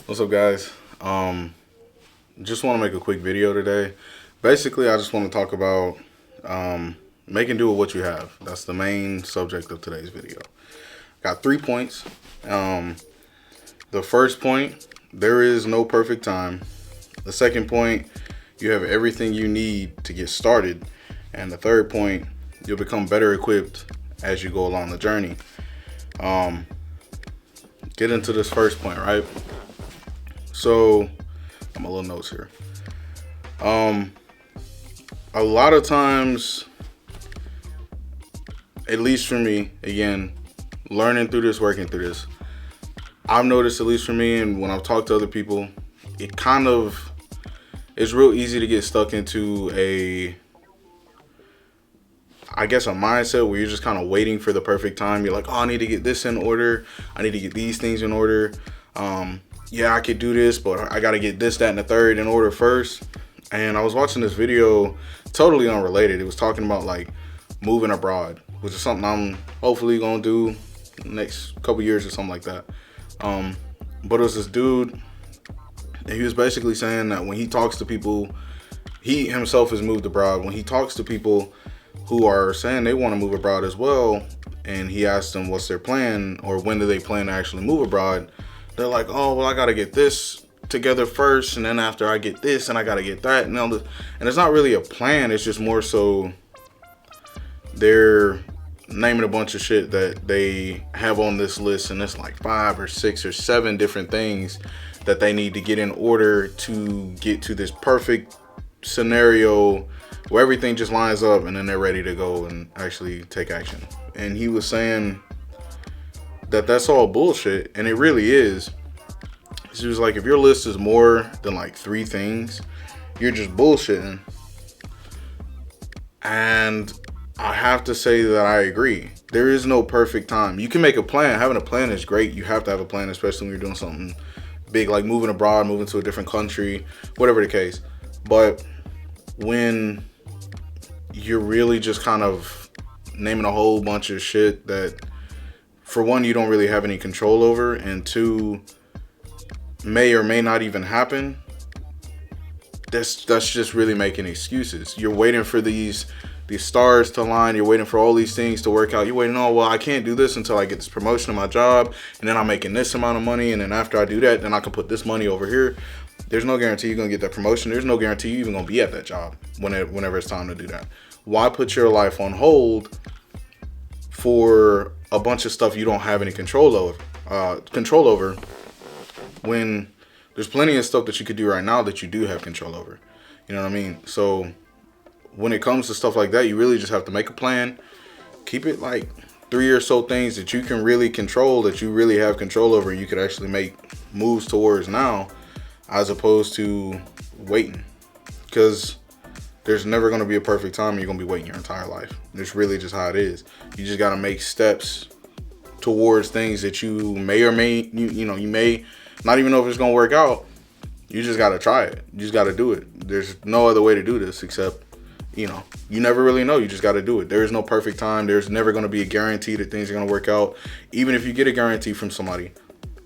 What's up, guys? Just want to make a quick video today. Basically, I just want to talk about making do with what you have. That's the main subject of today's video. Got 3 points. Um, the first point, there is no perfect time. The second point, you have everything you need to get started. And the third point, you'll become better equipped as you go along the journey. Um, get into this first point, right? So, I'm a little notes here. A lot of times, at least for me, again, learning through this, working through this, I've noticed, at least for me, and when I've talked to other people, it's real easy to get stuck into I guess a mindset where you're just kind of waiting for the perfect time. You're like, oh, I need to get this in order. I need to get these things in order. Yeah, I could do this, but I got to get this, that, and the third in order first. And I was watching this video, totally unrelated. It was talking about like moving abroad, which is something I'm hopefully going to do next couple years or something like that. But it was this dude, and he was basically saying that when he talks to people, he himself has moved abroad. When he talks to people who are saying they want to move abroad as well, and he asks them what's their plan or when do they plan to actually move abroad, they're like, oh, well, I got to get this together first, and then after I get this, and I got to get that, and it's not really a plan. It's just more so they're naming a bunch of shit that they have on this list, and it's like 5 or 6 or 7 different things that they need to get in order to get to this perfect scenario where everything just lines up, and then they're ready to go and actually take action. And he was saying that that's all bullshit, and it really is. He was like, if your list is more than like 3 things, you're just bullshitting. And I have to say that I agree. There is no perfect time. You can make a plan. Having a plan is great. You have to have a plan, especially when you're doing something big like moving abroad, moving to a different country, whatever the case. But when you're really just kind of naming a whole bunch of shit that, for one, you don't really have any control over, and 2, may or may not even happen, that's just really making excuses. You're waiting for these stars to align. You're waiting for all these things to work out. You're waiting, oh, well, I can't do this until I get this promotion in my job, and then I'm making this amount of money, and then after I do that, then I can put this money over here. There's no guarantee you're going to get that promotion. There's no guarantee you're even going to be at that job whenever it's time to do that. Why put your life on hold for a bunch of stuff you don't have any control over when there's plenty of stuff that you could do right now that you do have control over? You know what I mean? So when it comes to stuff like that, you really just have to make a plan. Keep it like 3 or so things that you can really control, that you really have control over, and you could actually make moves towards now, as opposed to waiting. Because there's never going to be a perfect time, and you're going to be waiting your entire life. It's really just how it is. You just got to make steps towards things that you may or may, you may not even know if it's going to work out. You just got to try it. You just got to do it. There's no other way to do this except, you never really know. You just got to do it. There is no perfect time. There's never going to be a guarantee that things are going to work out. Even if you get a guarantee from somebody,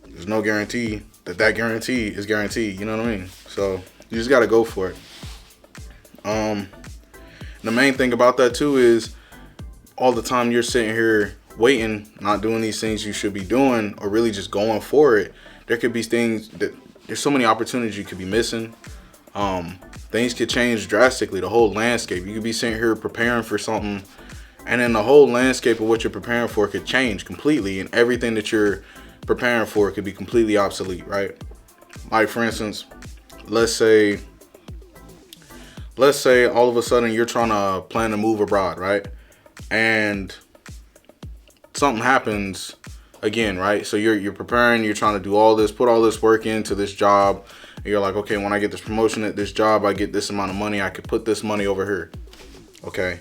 there's no guarantee that guarantee is guaranteed. You know what I mean? So you just got to go for it. The main thing about that too is all the time you're sitting here waiting, not doing these things you should be doing, or really just going for it. There could be things that there's so many opportunities you could be missing. Things could change drastically. The whole landscape. You could be sitting here preparing for something, and then the whole landscape of what you're preparing for could change completely, and everything that you're preparing for could be completely obsolete, right? Like, for instance, let's say all of a sudden you're trying to plan to move abroad, right? And something happens again, right? So you're preparing, you're trying to do all this, put all this work into this job, and you're like, okay, when I get this promotion at this job, I get this amount of money, I could put this money over here. Okay.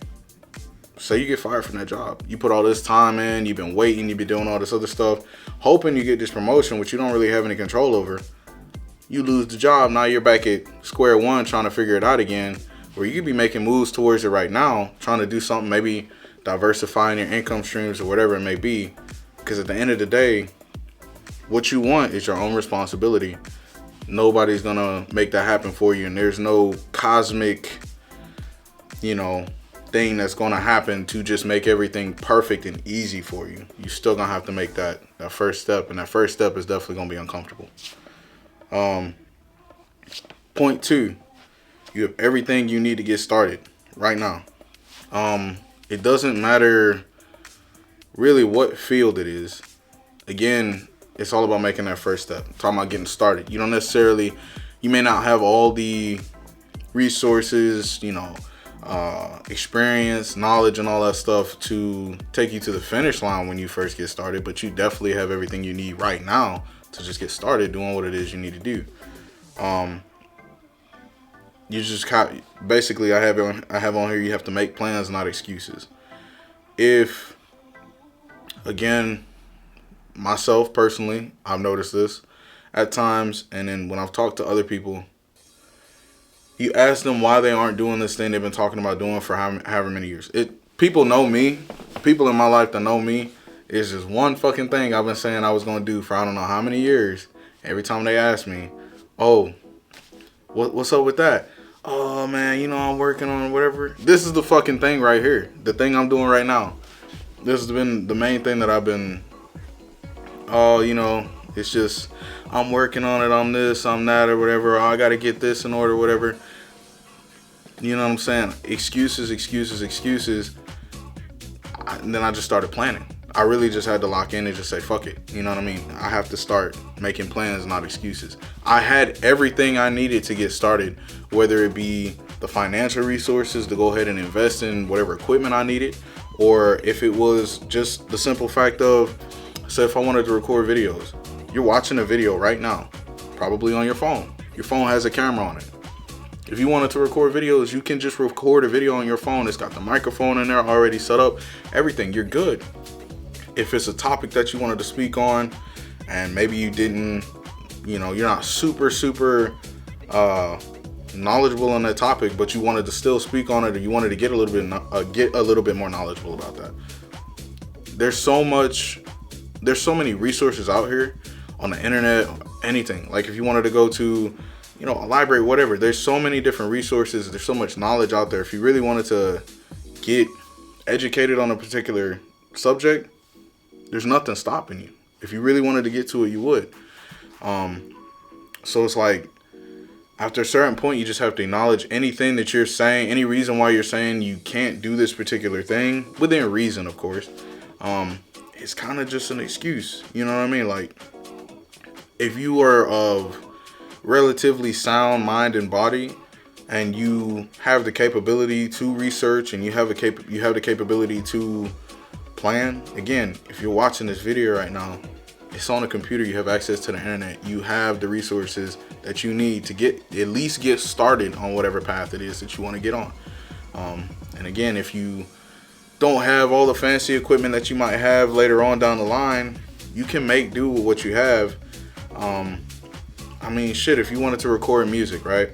Say you get fired from that job. You put all this time in, you've been waiting, you've been doing all this other stuff, hoping you get this promotion, which you don't really have any control over. You lose the job, now you're back at square one trying to figure it out again, where you could be making moves towards it right now, trying to do something, maybe diversifying your income streams or whatever it may be. Because at the end of the day, what you want is your own responsibility. Nobody's gonna make that happen for you, and there's no cosmic, you know, thing that's gonna happen to just make everything perfect and easy for you. You still gonna have to make that first step, and that first step is definitely gonna be uncomfortable. Point two, you have everything you need to get started right now. It doesn't matter really what field it is. Again, it's all about making that first step. I'm talking about getting started. You don't necessarily, you may not have all the resources, experience, knowledge, and all that stuff to take you to the finish line when you first get started, but you definitely have everything you need right now to just get started doing what it is you need to do. You just basically, I have on here, you have to make plans, not excuses. If, again, myself personally, I've noticed this at times, and then when I've talked to other people, you ask them why they aren't doing this thing they've been talking about doing for however many years. People know me. People in my life that know me. It's just one fucking thing I've been saying I was going to do for I don't know how many years. Every time they ask me, oh, what's up with that? Oh, man, I'm working on whatever. This is the fucking thing right here. The thing I'm doing right now. This has been the main thing that I've been, it's just, I'm working on it, I'm this, I'm that, or whatever. I got to get this in order, whatever. You know what I'm saying? Excuses. And then I just started planning. I really just had to lock in and just say, fuck it. You know what I mean? I have to start making plans, not excuses. I had everything I needed to get started, whether it be the financial resources to go ahead and invest in whatever equipment I needed, or if it was just the simple fact of, say if I wanted to record videos, you're watching a video right now, probably on your phone. Your phone has a camera on it. If you wanted to record videos, you can just record a video on your phone. It's got the microphone in there already set up, everything, you're good. If it's a topic that you wanted to speak on, and maybe you didn't, you're not super knowledgeable on that topic, but you wanted to still speak on it, or you wanted to get a little bit more knowledgeable about that. There's so many resources out here on the internet, anything. Like if you wanted to go to, a library, whatever. There's so many different resources. There's so much knowledge out there. If you really wanted to get educated on a particular subject, there's nothing stopping you. If you really wanted to get to it, you would. So it's like, after a certain point, you just have to acknowledge anything that you're saying, any reason why you're saying you can't do this particular thing, within reason, of course. It's kind of just an excuse. You know what I mean? Like, if you are of relatively sound mind and body, and you have the capability to research, and you have the capability to plan. Again, if you're watching this video right now, it's on a computer, you have access to the internet, you have the resources that you need to at least get started on whatever path it is that you want to get on. And again, if you don't have all the fancy equipment that you might have later on down the line, you can make do with what you have. If you wanted to record music, right?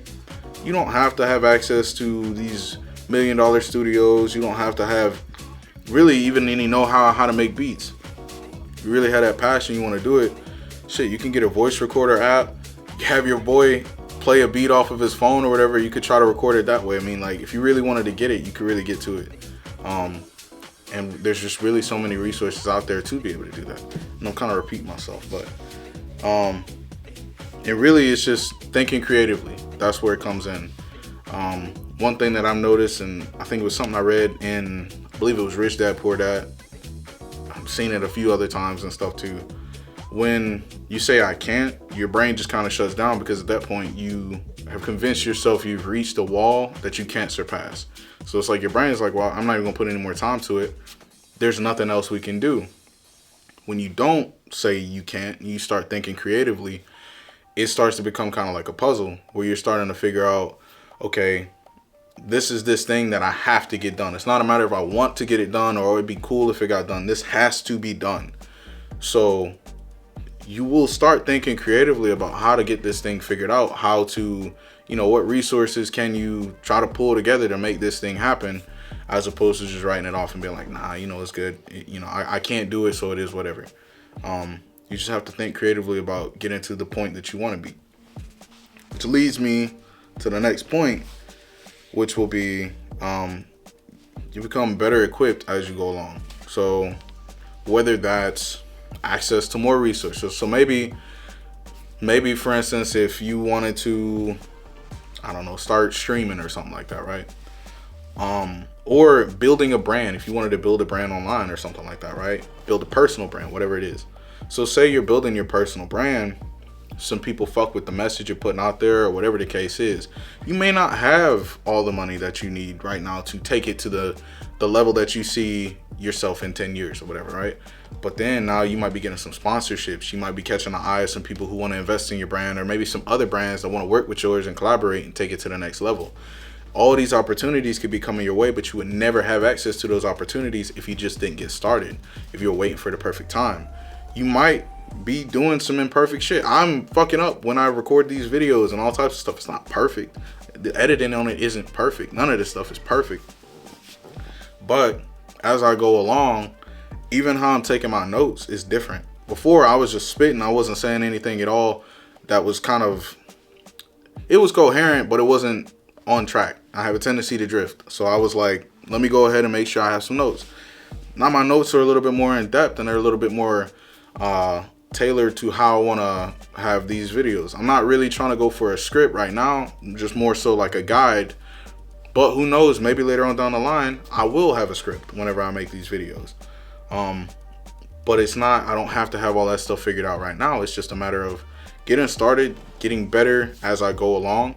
You don't have to have access to these $1 million studios. You don't have to have really even any know-how how to make beats. If you really have that passion, you want to do it, you can get a voice recorder app. Have your boy play a beat off of his phone or whatever. You could try to record it that way. If you really wanted to get it, you could really get to it. And there's just really so many resources out there to be able to do that. And I'm kind of repeating myself, but it really is just thinking creatively. That's where it comes in. One thing that I've noticed, and I think it was something I read in, I believe it was Rich Dad Poor Dad. I've seen it a few other times and stuff too. When you say I can't, your brain just kind of shuts down, because at that point you have convinced yourself you've reached a wall that you can't surpass. So it's like your brain is like, well, I'm not even gonna put any more time to it. There's nothing else we can do. When you don't say you can't, you start thinking creatively, it starts to become kind of like a puzzle where you're starting to figure out, okay, this is this thing that I have to get done. It's not a matter if I want to get it done or it'd be cool if it got done. This has to be done. So you will start thinking creatively about how to get this thing figured out, how to, what resources can you try to pull together to make this thing happen, as opposed to just writing it off and being like, nah, it's good. I can't do it, so it is whatever. You just have to think creatively about getting to the point that you want to be. which leads me to the next point, which will be you become better equipped as you go along. So whether that's access to more resources. So maybe for instance, if you wanted to, I don't know, start streaming or something like that, right? Or building a brand, if you wanted to build a brand online or something like that, right? Build a personal brand, whatever it is. So say you're building your personal brand, some people fuck with the message you're putting out there or whatever the case is. You may not have all the money that you need right now to take it to the level that you see yourself in 10 years or whatever, right? But then now you might be getting some sponsorships. You might be catching the eye of some people who want to invest in your brand, or maybe some other brands that want to work with yours and collaborate and take it to the next level. All these opportunities could be coming your way, but you would never have access to those opportunities if you just didn't get started, if you were waiting for the perfect time. You might be doing some imperfect shit. I'm fucking up when I record these videos and all types of stuff. It's not perfect. The editing on it isn't perfect. None of this stuff is perfect. But as I go along, even how I'm taking my notes is different. Before, I was just spitting. I wasn't saying anything at all that was kind of, it was coherent, but it wasn't on track. I have a tendency to drift. So I was like, let me go ahead and make sure I have some notes. Now my notes are a little bit more in depth, and they're a little bit more tailored to how I want to have these videos. I'm not really trying to go for a script right now, just more so like a guide. But who knows, maybe later on down the line, I will have a script whenever I make these videos. But it's not, I don't have to have all that stuff figured out right now. It's just a matter of getting started, getting better as I go along.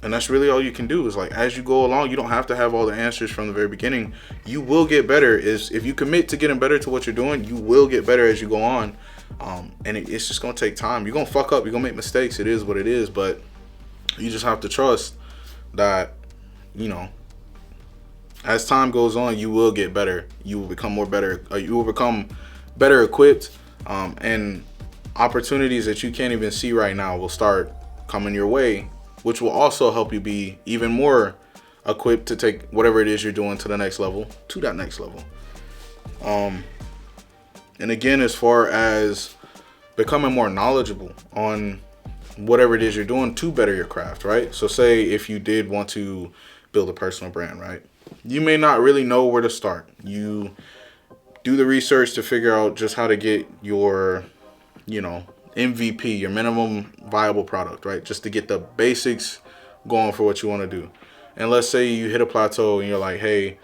And that's really all you can do is, like, as you go along, you don't have to have all the answers from the very beginning. You will get better. If you commit to getting better to what you're doing, you will get better as you go on. And it's just going to take time. You're going to fuck up. You're going to make mistakes. It is what it is. But you just have to trust that, you know, as time goes on, you will get better. You will become you will become better equipped. And opportunities that you can't even see right now will start coming your way, which will also help you be even more equipped to take whatever it is you're doing to that next level. And again, as far as becoming more knowledgeable on whatever it is you're doing to better your craft, right? So say if you did want to build a personal brand, right? You may not really know where to start. You do the research to figure out just how to get your, MVP, your minimum viable product, right? Just to get the basics going for what you want to do. And let's say you hit a plateau and you're like, hey,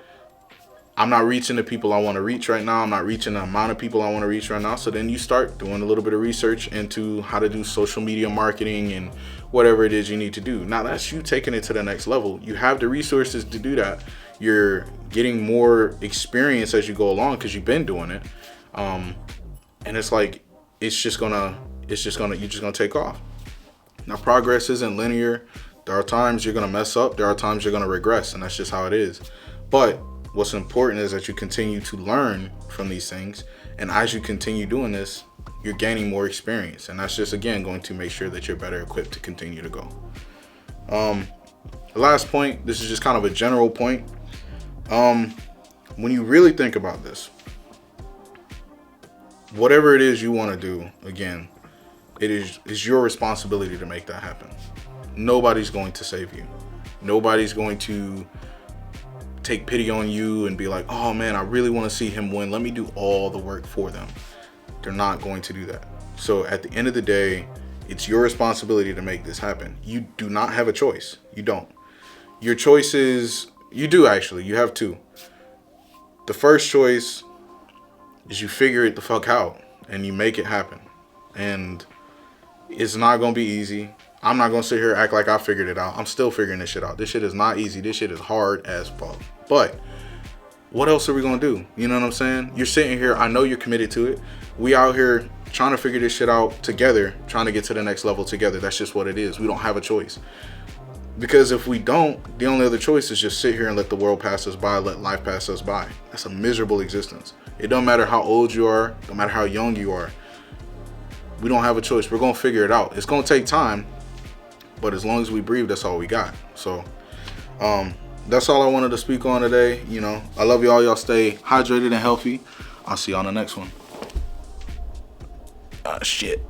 I'm not reaching the people I want to reach right now. I'm not reaching the amount of people I want to reach right now. So then you start doing a little bit of research into how to do social media marketing and whatever it is you need to do. Now that's you taking it to the next level. You have the resources to do that. You're getting more experience as you go along because you've been doing it. And it's like, you're just gonna take off. Now progress isn't linear. There are times you're gonna mess up. There are times you're gonna regress, and that's just how it is. But what's important is that you continue to learn from these things, and as you continue doing this, you're gaining more experience, and that's just, again, going to make sure that you're better equipped to continue to go. The last point, this is just kind of a general point. When you really think about this, whatever it is you want to do, again, it's your responsibility to make that happen. Nobody's going to save you. Nobody's going to take pity on you and be like, oh man, I really want to see him win. Let me do all the work for them. They're not going to do that. So at the end of the day, it's your responsibility to make this happen. You do not have a choice. You don't. Your choice is, you do actually. You have two. The first choice is you figure it the fuck out and you make it happen. And it's not going to be easy. I'm not going to sit here and act like I figured it out. I'm still figuring this shit out. This shit is not easy. This shit is hard as fuck. But what else are we going to do? You know what I'm saying? You're sitting here. I know you're committed to it. We out here trying to figure this shit out together, trying to get to the next level together. That's just what it is. We don't have a choice. Because if we don't, the only other choice is just sit here and let the world pass us by, let life pass us by. That's a miserable existence. It don't matter how old you are, no matter how young you are. We don't have a choice. We're going to figure it out. It's going to take time, but as long as we breathe, that's all we got. So, that's all I wanted to speak on today. I love y'all. Y'all stay hydrated and healthy. I'll see you on the next one. Shit.